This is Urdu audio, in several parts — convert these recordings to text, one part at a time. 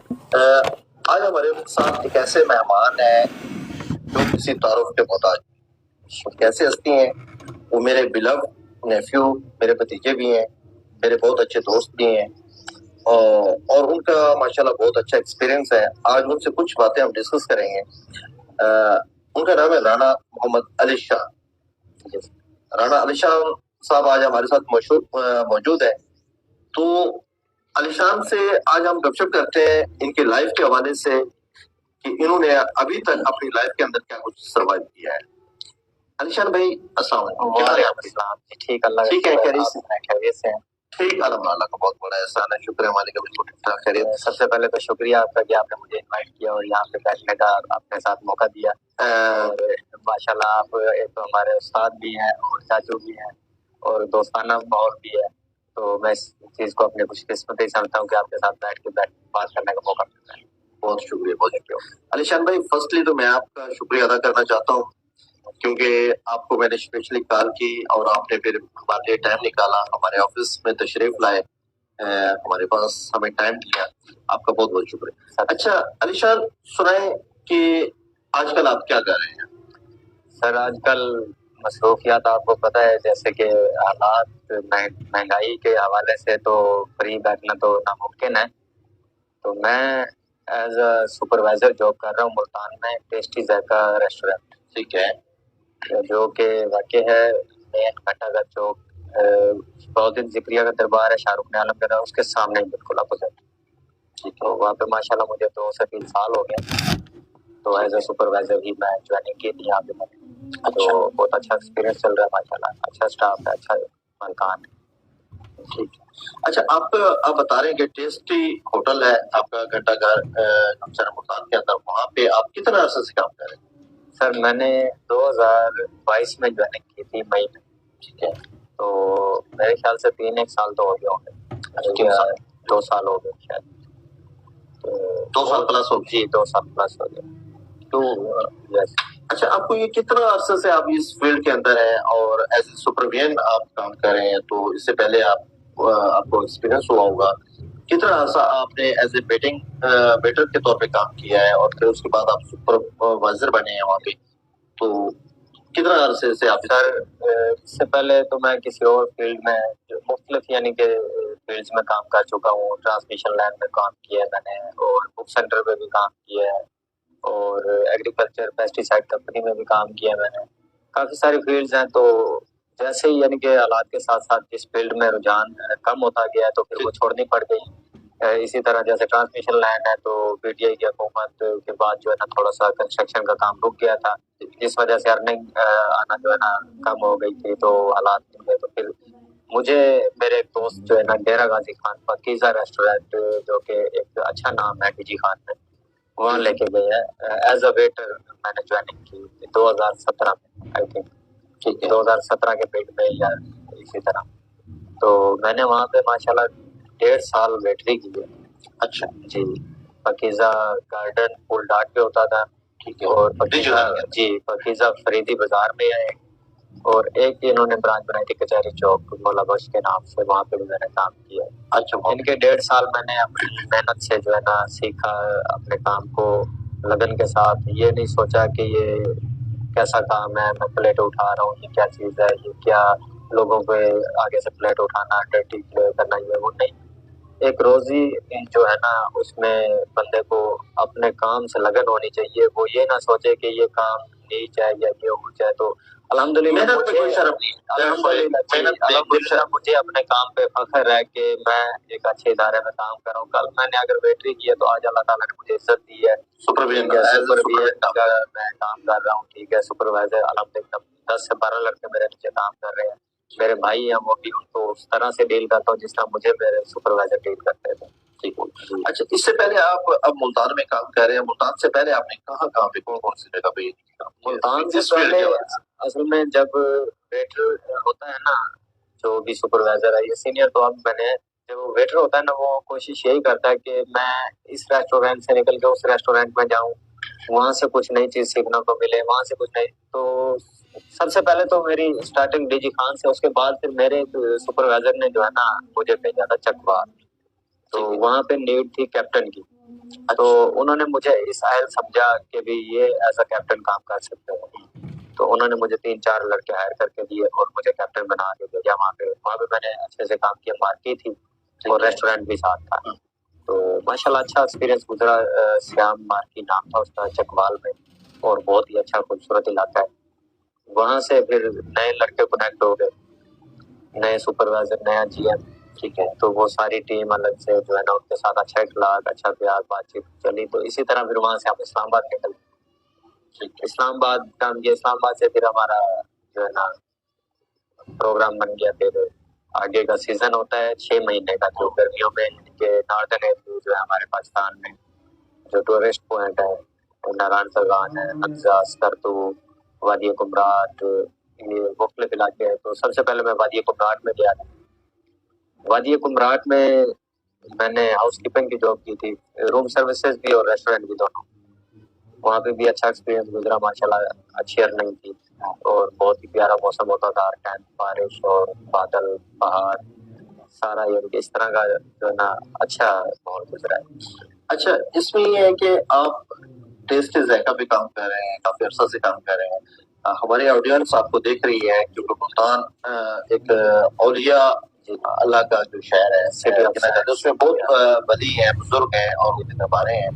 آج ہمارے ساتھ ایک ایسے مہمان ہیں جو کسی تعارف کے محتاج، کیسے ہستی ہیں وہ میرے بلو نیفیو، میرے بھتیجے بھی ہیں، میرے بہت اچھے دوست بھی ہیں، اور ان کا ماشاءاللہ بہت اچھا ایکسپیرینس ہے۔ آج ان سے کچھ باتیں ہم ڈسکس کریں گے۔ ان کا نام ہے رانا محمد علی شاہ۔ رانا علی شاہ صاحب آج ہمارے ساتھ موجود ہے۔ تو علی شان سے آج ہم گپ شپ کرتے ہیں ان کی لائف کے حوالے سے کہ انہوں نے ابھی تک اپنی لائف کے اندر کیا کچھ سروائیو کیا ہے۔ علی شان بھائی السلام علیکم۔ وعلیکم السلام۔ ٹھیک، اللہ ٹھیک ہے، خیریت سے ہیں؟ ٹھیک، الحمدللہ کا بہت بڑا احسان ہے، شکر ہے مالک کا، بالکل ٹھیک ٹھاک خیریت۔ سب سے پہلے تو شکریہ آپ کا کہ آپ نے مجھے انوائٹ کیا اور یہاں پہ بیٹھنے کا اپنے ساتھ موقع دیا۔ اور ماشاءاللہ آپ ایک تو ہمارے استاد بھی ہیں اور چاچو بھی ہیں اور دوستانہ ماحول بھی ہے، تو میں اس چیز کو اپنی خوش قسمتی سمجھتا ہوں کہ آپ کے ساتھ بیٹھ کے بات کرنے کا موقع ملتا ہے۔ بہت شکریہ، بہت شکریہ علی شان بھائی۔ فرسٹلی تو میں آپ کا شکریہ ادا کرنا چاہتا ہوں کیونکہ آپ کو میں نے اسپیشلی کال کی اور آپ نے پھر ہمارے لیے ٹائم نکالا، ہمارے آفس میں تشریف لائے، ہمارے پاس ہمیں ٹائم دیا، آپ کا بہت بہت شکریہ۔ اچھا علی شان، سنائیں کہ آج کل آپ کیا کر رہے ہیں؟ سر آج کل مصروفیات آپ کو پتہ ہے، جیسے کہ حالات مہنگائی کے حوالے سے تو فری بیٹھنا تو ناممکن ہے، تو میں ایز اے سپروائزر جاب کر رہا ہوں ملتان میں ٹیسٹی ذائقہ ریسٹورینٹ، ٹھیک ہے، جو کہ واقع ہے مین گھنٹہ گھر چوک، بہت ذکریہ کا دربار ہے، شاہ رخ نے عالم کرا اس کے سامنے بالکل اپوزٹ۔ تو وہاں پہ ماشاءاللہ مجھے 2 سے 3 سال ہو گئے، تو ایز اے سپروائزر ہی میں جوائننگ کی تھی یہاں پہ۔ تو بہت اچھا ایکسپیرینس چل رہا ہے ماشاءاللہ، اچھا اسٹاف ہے، اچھا مکان ہے۔ ٹھیک ہے۔ اچھا آپ بتا رہے ہیں کہ ٹیسٹی ہوٹل ہے آپ کا گھنٹہ گھر ملتان کے اندر، وہاں پہ آپ کتنا عرصے سے کام کر رہے ہیں؟ سر میں نے 2022 میں جوائننگ کی تھی مئی میں، ٹھیک ہے، تو میرے خیال سے 3-1 سال تو ہو گیا ہوں گے، 2 سال ہو گئے شاید، 2 سال پلس ہو گئے۔ جی 2 سال پلس ہو گئے۔ تو یس، اچھا آپ کو یہ کتنا عرصے سے آپ اس فیلڈ کے اندر ہیں اور ایز اے سپروین آپ کام کر رہے ہیں؟ تو اس سے پہلے آپ کو ایکسپیرینس ہوا ہوگا، کتنا عرصہ آپ نے ایز اے ویٹر کے طور پہ کام کیا ہے اور پھر اس کے بعد آپ سپروائزر بنے ہیں وہاں پہ، تو کتنا عرصے سے آپ؟ سر اس سے پہلے تو میں کسی اور فیلڈ میں مختلف یعنی کہ فیلڈز میں کام کر چکا ہوں، ٹرانسمیشن لائن میں کام کیا ہے میں نے، اور بک سینٹر پہ بھی کام کیا ہے، اور ایگریکلچر پیسٹی سائڈ کمپنی میں بھی کام کیا ہے میں نے، کافی ساری فیلڈز ہیں۔ تو جیسے ہی یعنی کہ حالات کے ساتھ ساتھ جس فیلڈ میں رجحان کم ہوتا گیا ہے تو پھر وہ چھوڑنی پڑ گئی۔ اسی طرح جیسے ٹرانسمیشن لائن ہے تو پی ٹی آئی کی حکومت کے بعد جو ہے نا تھوڑا سا کنسٹرکشن کا کام رک گیا تھا، جس وجہ سے ارننگ آنا جو ہے نا کم ہو گئی تھی، تو حالات میں تو پھر مجھے میرے ایک دوست جو ہے نا ڈیرہ غازی خان پاکیزہ ریسٹورینٹ، جو کہ ایک اچھا نام ہے ڈی جی خان میں، وہاں لے کے گئے ہیں ایز اے ویٹر۔ میں نے جوائننگ کی 2017 میں، آئی تھنک 2017 کے پیٹ میں یا اسی طرح، تو میں نے وہاں پہ ماشاءاللہ 1.5 سال ویٹری کی ہے۔ اچھا جی، پاکیزہ گارڈن پول ڈاٹ پہ ہوتا تھا، اور پاکیزہ جی پاکیزہ فریدی بازار میں ہے، اور ایک انہوں نے برانچ بنائی تھی کچہری چوک مولا بخش کے نام سے، وہاں پہ بھی میں نے کام کیا۔ اچھا، ان کے 1.5 سال میں نے اپنی محنت سے جو ہے نا سیکھا اپنے کام کو لگن کے ساتھ، یہ نہیں سوچا کہ یہ کیسا کام ہے، میں پلیٹ اٹھا رہا ہوں، یہ کیا چیز ہے، یہ کیا لوگوں پہ آگے سے پلیٹ اٹھانا، ڈرٹی کرنا، یہ وہ نہیں۔ ایک روزی جو ہے نا اس میں بندے کو اپنے کام سے لگن ہونی چاہیے، وہ یہ نہ سوچے کہ یہ کام نیچ ہے یا یہ اونچ ہے۔ تو الحمدللہ مجھے اپنے کام پہ فخر ہے کہ میں ایک اچھے ادارے میں کام کر رہا ہوں۔ کل میں نے اگر ویٹری کی ہے تو آج اللہ تعالیٰ نے مجھے عزت دی ہے، سپرویئر میں کام کر رہا ہوں، ٹھیک ہے، سپروائزر الحمدللہ 10 سے 12 لڑکے میرے نیچے کام کر رہے ہیں، میرے بھائی ہیں وہ بھی، ان کو اس طرح سے ڈیل کرتا ہوں جس طرح مجھے میرے سپروائزر ڈیل کرتے تھے۔ اچھا اس سے پہلے آپ اب ملتان میں کام کر رہے ہیں، ملتان سے پہلے آپ نے کہاں پہ کون سی جگہ پہ؟ ملتان سے پہلے اصل میں جب ویٹر ہوتا ہے نا، جو بھی سپروائزر ہے، یہ سینئر تو اب بنے، جب وہ ویٹر ہوتا ہے نا وہ کوشش یہی کرتا ہے کہ میں اس ریسٹورینٹ سے نکل کے اس ریسٹورینٹ میں جاؤں، وہاں سے کچھ نئی چیز سیکھنے کو ملے، وہاں سے کچھ نئی۔ تو سب سے پہلے تو میری اسٹارٹنگ ڈی جی خان سے، اس کے بعد پھر میرے سپروائزر نے جو ہے نا مجھے بھیجا تھا چکوال، تو وہاں پہ نیڈ تھی کیپٹن کی، تو انہوں نے مجھے اس اہل سمجھا کہ بھی یہ ایز اے کیپٹن کام کر سکتے ہیں، تو انہوں نے مجھے 3-4 لڑکے ہائر کر کے دیے اور مجھے کیپٹن بنا کے بھیجا وہاں پہ میں نے اچھے سے کام کیا، مارکی تھی اور ریسٹورینٹ بھی ساتھ تھا، تو ماشاءاللہ اچھا ایکسپیرینس گزرا۔ سیام مارکی نام تھا اس کا، چکوال میں، اور بہت ہی اچھا خوبصورت علاقہ ہے۔ وہاں سے پھر نئے لڑکے کنیکٹ ہو گئے، نئے سپروائزر، نیا جی ایم، ٹھیک ہے، تو وہ ساری ٹیم الگ سے جو ہے نا ان کے ساتھ اچھا اخلاق، اچھا پیار، بات چیت چلی، تو اسی طرح پھر وہاں سے ہم اسلام آباد نکل گئے۔ اسلام آباد کا یہ اسلام آباد سے پھر ہمارا جو ہے نا پروگرام بن گیا، پھر آگے کا سیزن ہوتا ہے 6 مہینے کا، جو گرمیوں میں کہ ناردرن ایریا جو ہے ہمارے پاکستان میں جو ٹورسٹ پوائنٹ ہے، ناران سرگان ہے، نقزہ، سکردو، وادی کمرات، یہ مختلف علاقے ہیں۔ تو سب سے پہلے میں وادی کمرات میں گیا تھا۔ وادی کمرات میں میں نے ہاؤس کیپنگ کی جاب کی تھی، روم سروسز بھی اور ریسٹورینٹ بھی دونوں۔ وہاں پہ بھی اچھا ایکسپیرینس گزرا، ماشاءاللہ اچھی ارننگ تھی اور بہت ہی پیارا موسم ہوتا تھا، ہر ٹائم بارش اور بادل، پہاڑ، سارا یہ اس طرح کا جو ہے نا اچھا ماحول گزرا ہے۔ اچھا، اس میں یہ ہے کہ آپ ٹیسٹ ذائقہ پہ کام کر رہے ہیں، کافی عرصہ سے کام کر رہے ہیں، ہماری آڈینس آپ کو دیکھ رہی ہے کیونکہ ملتان ایک اولیاء اللہ کا جو شہر ہے، اس میں بہت ولی ہیں، بزرگ ہیں اور ہمارے ہیں،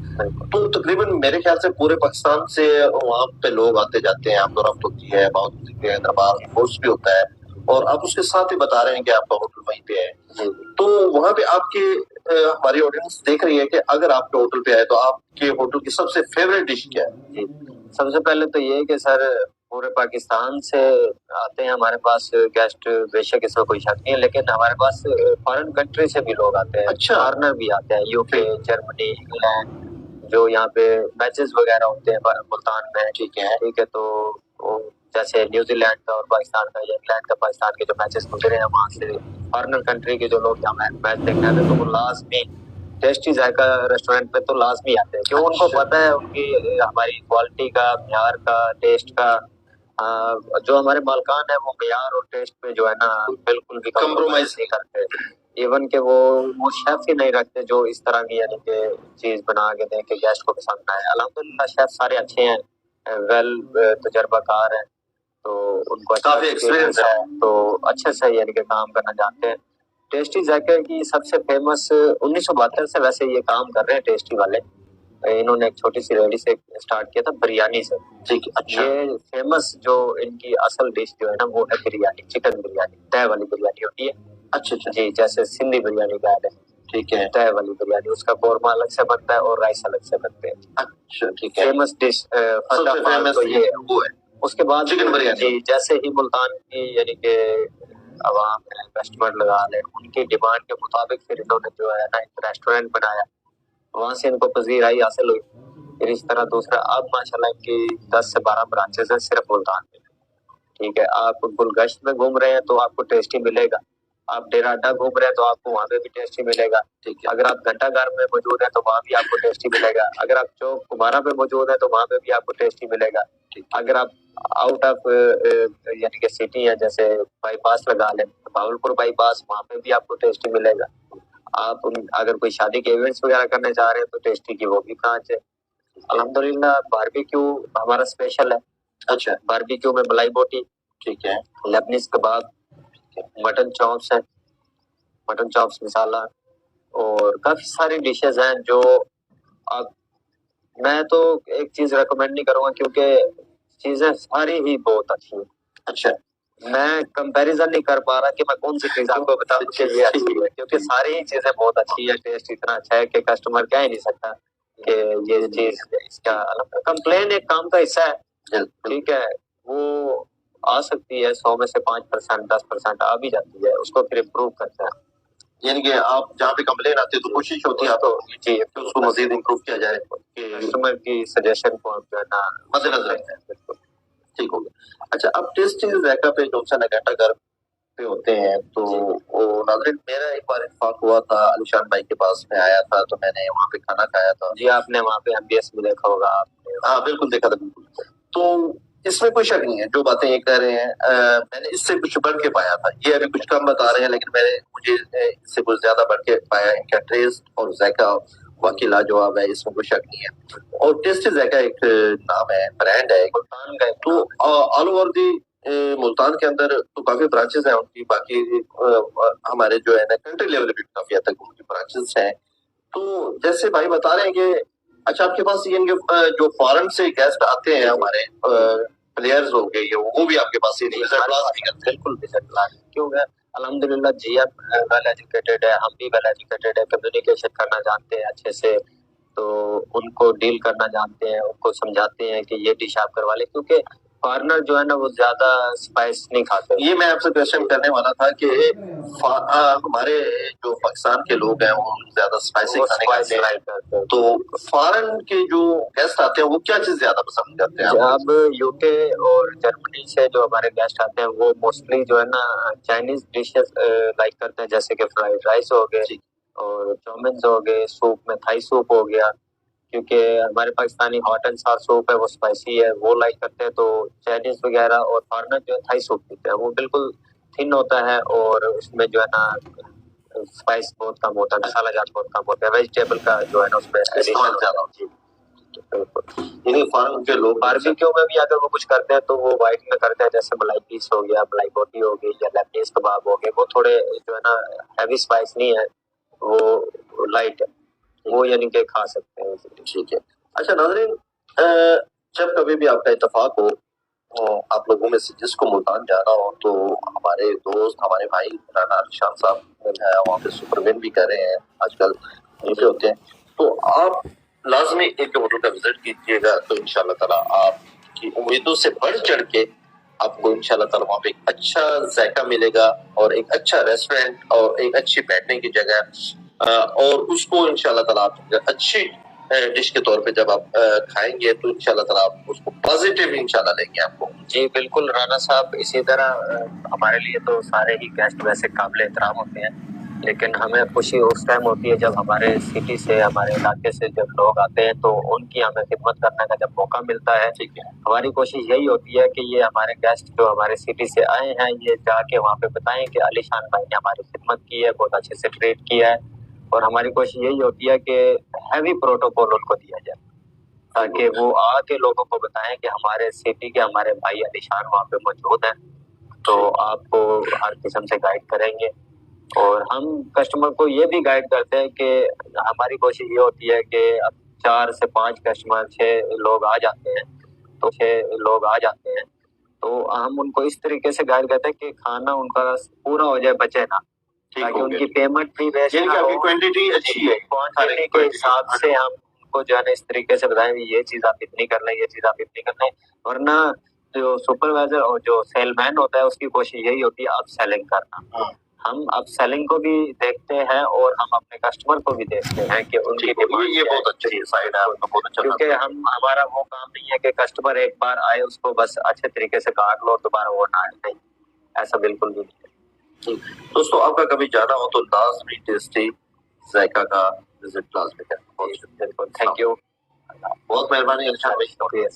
تو تقریباً میرے خیال سے پورے پاکستان سے وہاں پہ لوگ آتے جاتے ہیں، آمد و رفت ہوتی ہے، بہت دربار کورس بھی ہوتا ہے، اور آپ اس کے ساتھ ہی بتا رہے ہیں کہ آپ کا ہوٹل وہیں پہ ہے، تو وہاں پہ آپ کے ہماری آڈینس دیکھ رہی ہے کہ اگر آپ کے ہوٹل پہ آئے تو آپ کے ہوٹل کی سب سے فیوریٹ ڈش کیا ہے؟ سب سے پہلے تو یہ کہ سر پورے پاکستان سے آتے ہیں ہمارے پاس گیسٹ، بے شک اس میں کوئی شک نہیں ہے، لیکن ہمارے پاس فارن کنٹری سے بھی لوگ آتے ہیں، اچھا، فارنر بھی آتے ہیں، یو کے، جرمنی، انگلینڈ، جو یہاں پہ میچز وغیرہ ہوتے ہیں ملتان میں، ٹھیک ہے، تو جیسے نیوزی لینڈ کا اور پاکستان کا یا انگلینڈ کا پاکستان کے جو میچز گزرے ہیں، وہاں سے فارنر کنٹری کے جو لوگ یہاں میچ دیکھنے آتے ہیں، تو وہ لازمی ٹیسٹی ذائقہ ریسٹورینٹ پہ تو لازمی آتے ہیں، کیوں ان کو پتہ ہے ان کی ہماری کوالٹی کا، معیار کا، ٹیسٹ کا، جو ہمارے مالکان ہیں وہ معیار اور ٹیسٹ پہ جو ہے نا بالکل بھی کمپرومائز نہیں کرتے، ایون کہ وہ شیف ہی نہیں رکھتے جو اس طرح کی یعنی کہ چیز بنا کے دیں کہ گیسٹ کو پسند آئے۔ الحمدللہ شیف سارے اچھے ہیں، ویل تجربہ کار ہیں، تو ان کو کافی ایکسپیرینس ہے، تو اچھے سے یعنی کہ کام کرنا جانتے ہیں۔ ٹیسٹی ذائقے کی سب سے فیمس 1972 سے ویسے یہ کام کر رہے ہیں ٹیسٹی والے، انہوں نے ایک چھوٹی سی ریڈی سے اسٹارٹ کیا تھا بریانی سے، ٹھیک ہے، اچھا، یہ فیمس جو ان کی اصل ڈش جو ہے نا وہ ہے بریانی، چکن بریانی، تہہ والی بریانی ہوتی ہے، اچھا جی، جیسے سندھی بریانی کا ہے، ٹھیک ہے، تہہ والی بریانی، اس کا قورمہ الگ سے بنتا ہے اور رائس الگ سے بنتے ہیں، اچھا ٹھیک ہے، فیمس ڈش تو یہ وہ ہے۔ اس کے بعد چکن بریانی جیسے ہی ملتان کی یعنی کہ عوام ہے، کسٹمر لگا لیں، ان کی ڈیمانڈ کے مطابق پھر انہوں نے جو ہے نا ایک ریسٹورینٹ بنایا، وہاں سے ان کو پذیرائی حاصل ہوئی، پھر اس طرح دوسرا اب ماشاءاللہ ان کی 10 سے 12 برانچز ہیں صرف ملتان میں، ٹھیک ہے، آپ گلگشت میں گھوم رہے ہیں تو آپ کو ٹیسٹی ملے گا، آپ ڈیرہ اڈا گھوم رہے ہیں تو آپ کو وہاں پہ بھی ٹیسٹی ملے گا، ٹھیک ہے، اگر آپ گھنٹہ گھر میں موجود ہیں تو وہاں بھی آپ کو ٹیسٹی ملے گا، اگر آپ چوک کمارا پہ موجود ہیں تو وہاں پہ بھی آپ کو ٹیسٹی ملے گا، اگر آپ آؤٹ آف یعنی کہ سٹی ہے، جیسے بائی پاس لگا لیں، بھاولپور بائی پاس، وہاں پہ بھی آپ کو ٹیسٹی ملے گا، آپ اگر کوئی شادی کے ایونٹس وغیرہ کرنے چاہ رہے ہیں تو ٹیسٹی کی وہ بھی برانچ ہے۔ الحمدللہ باربیکیو ہمارا اسپیشل ہے، اچھا، باربیکیو میں ملائی بوٹی، ٹھیک ہے، لیبنیز کباب، مٹن چاپس ہے، مٹن چاپس مسالہ، اور کافی ساری ڈشز ہیں جو آپ، میں تو ایک چیز ریکمینڈ نہیں کروں گا کیونکہ چیزیں ساری ہی بہت اچھی ہیں، اچھا، میں کمپیریزن نہیں کر پا رہا کہ میں کون سی چیز آپ کو بتاؤں کہ یہ اچھی ہے، کیونکہ ساری ہی چیزیں بہت اچھی ہے، ٹیسٹ اتنا اچھا ہے کہ کسٹمر کہہ ہی نہیں سکتا کہ یہ چیز اس کا کمپلین ایک کام کا حصہ ہے، ٹھیک ہے، وہ آ سکتی ہے 100 میں سے 5%، 10% آ بھی جاتی ہے، اس کو پھر امپروو کرتے ہیں، یعنی کہ آپ جہاں پہ کمپلین آتی ہے تو کوشش ہوتی ہے آپ جی کہ اس کو مزید امپروو کیا جائے، کہ کسٹمر کی سجیشن کو جو ہے نا مد نظر رکھتے ہیں، بالکل ٹھیک ہو گیا۔ اچھا، اب ٹیسٹی ذائقہ پہ جو سا گھنٹہ گھر پہ ہوتے ہیں تو ناظرین میرا ایک بار اتفاق ہوا تھا، علی شان بھائی کے پاس میں آیا تھا تو میں نے وہاں پہ کھانا کھایا تھا، جی، آپ نے وہاں پہ MBS بھی دیکھا ہوگا آپ نے؟ ہاں بالکل دیکھا تھا، بالکل، تو اس میں کوئی شک نہیں ہے جو باتیں یہ کہہ رہے ہیں، میں نے اس سے کچھ بڑھ کے پایا تھا، یہ ابھی کچھ کم بتا رہے ہیں لیکن مجھے اس سے کچھ زیادہ بڑھ کے پایا، ان کا ٹیسٹ اور ذائقہ واقعی لاجواب ہے، اس میں کوئی شک نہیں ہے. اور ٹیسٹی ذائقہ ایک نام ہے، برانڈ ہے ملتان کا. تو آل اوور دی ملتان کے اندر تو کافی برانچز ہیں ان کی، باقی ہمارے جو ہے نا کنٹری لیول پہ کافی حد تک ان کی برانچز ہیں. تو جیسے بھائی بتا رہے ہیں کہ اچھا آپ کے پاس یہ جو فارن سے گیسٹ آتے ہیں ہمارے پلیئرز ہو گئے، وہ بھی آپ کے پاس ہی نہیں بالکل کیوں ہے الحمد للہ جی ایم ویل ایجوکیٹڈ ہے، ہم بھی ویل ایجوکیٹڈ ہے، کمیونیکیشن کرنا جانتے ہیں اچھے سے، تو ان کو ڈیل کرنا جانتے ہیں، ان کو سمجھاتے ہیں کہ یہ ڈش آپ کروا لیں، کیونکہ فارنر جو ہے نا وہ زیادہ اسپائس نہیں کھاتے. یہ میں آپ سے کوشچن کرنے والا تھا کہ ہمارے جو پاکستان کے لوگ ہیں وہ زیادہ اسپائسی کھانے کھاتے ہیں، تو فارن کے جو گیسٹ آتے ہیں وہ کیا چیز زیادہ پسند کرتے ہیں؟ اب یو کے اور جرمنی سے جو ہمارے گیسٹ آتے ہیں وہ موسٹلی جو ہے نا چائنیز ڈشز لائک کرتے ہیں، جیسے کہ فرائیڈ رائس ہو گئے اور چومنز ہو گئے، سوپ میں تھائی سوپ ہو گیا، کیونکہ ہمارے پاکستانی ہاٹ اینڈ سار سوپ ہے وہ اسپائسی ہے، وہ لائک کرتے ہیں. تو چائنیز وغیرہ اور فارنر جو ہے تھائی سوپ پیتے ہیں، وہ بالکل تھن ہوتا ہے اور اس میں جو ہے نا اسپائس بہت کم ہوتا ہے، مسالہ جات بہت کم ہوتا ہے، ویجیٹیبل کا جو ہے نا اس میں استعمال زیادہ ہوتا ہے. یعنی فارن کے لوگ باربیکیو میں بھی اگر وہ کچھ کرتے ہیں تو وہ وائٹ میں کرتے ہیں، جیسے ملائی پیس ہو گیا، ملائی بوٹی ہو گئی یا لیبنیز کباب ہو گئے، وہ تھوڑے جو ہے نا ہیوی اسپائس نہیں ہے، وہ لائٹ ہے، وہ یعنی کہ کھا سکتے ہیں. ٹھیک ہے. اچھا ناظرین، جب کبھی بھی آپ کا اتفاق ہو آپ لوگوں میں سے جس کو ملتان جانا ہو، تو ہمارے دوست ہمارے بھائی رانا شان صاحب وہاں پہ سپروین بھی کر رہے ہیں آج کل ایسے ہوتے ہیں، تو آپ لازمی ایک ہوٹل کا وزٹ کیجیے گا، تو انشاءاللہ تعالیٰ آپ کی امیدوں سے بڑھ چڑھ کے آپ کو انشاءاللہ تعالیٰ وہاں پہ ایک اچھا ذائقہ ملے گا اور ایک اچھا ریسٹورینٹ اور ایک اچھی بیٹھنے کی جگہ، اور اس کو انشاءاللہ تعالیٰ آپ اچھی ڈش کے طور پہ جب آپ کھائیں گے تو انشاءاللہ تعالیٰ آپ اس کو پازیٹیو انشاءاللہ لیں گے آپ کو. جی بالکل رانا صاحب، اسی طرح ہمارے لیے تو سارے ہی گیسٹ ویسے قابل احترام ہوتے ہیں، لیکن ہمیں خوشی اس ٹائم ہوتی ہے جب ہمارے سٹی سے، ہمارے علاقے سے جب لوگ آتے ہیں تو ان کی ہمیں خدمت کرنے کا جب موقع ملتا ہے. ٹھیک ہے. ہماری کوشش یہی ہوتی ہے کہ یہ ہمارے گیسٹ جو ہمارے سٹی سے آئے ہیں یہ جا کے وہاں پہ بتائیں کہ علی شان بھائی نے ہماری خدمت کی ہے، بہت اچھے سے ٹریٹ کیا ہے، اور ہماری کوشش یہی ہوتی ہے کہ ہیوی پروٹوکول ان کو دیا جائے تاکہ وہ آ کے لوگوں کو بتائیں کہ ہمارے سٹی کے ہمارے بھائی علی شان وہاں پہ موجود ہیں، تو آپ کو ہر قسم سے گائیڈ کریں گے. اور ہم کسٹمر کو یہ بھی گائیڈ کرتے ہیں کہ ہماری کوشش یہ ہوتی ہے کہ اب 4 سے 5 کسٹمر 6 لوگ آ جاتے ہیں تو ہم ان کو اس طریقے سے گائیڈ کرتے ہیں کہ کھانا ان کا پورا ہو جائے، بچے نہ، تاکہ ان کی پیمنٹ بھی ویسٹ نہ ہو. کوانٹٹی اچھی ہے، کوانٹٹی کے حساب سے ہم ان کو جو ہے نا اس طریقے سے بتائیں یہ چیز آپ اتنی کر لیں، یہ چیز آپ اتنی کر لیں، ورنہ جو سپروائزر اور جو سیل مین ہوتا ہے اس کی کوشش یہی ہوتی ہے اپ سیلنگ کرنا. ہم اپ سیلنگ کو بھی دیکھتے ہیں اور ہم اپنے کسٹمر کو بھی دیکھتے ہیں کہ ان کی ڈیمانڈ، یہ بہت اچھی سائڈ ہے، بہت اچھا، کیونکہ ہمارا وہ کام نہیں ہے کہ کسٹمر ایک بار آئے اس کو بس اچھے طریقے سے کاٹ لو دوبارہ وہ نہ آئے، نہیں، ایسا بالکل بھی نہیں. دوستو آپ کا کبھی جانا ہو تو لازمی ٹیسٹی ذائقہ کا وزٹ لازمی کریں. بہت شکریہ، تھینک یو، بہت مہربانی. شکریہ.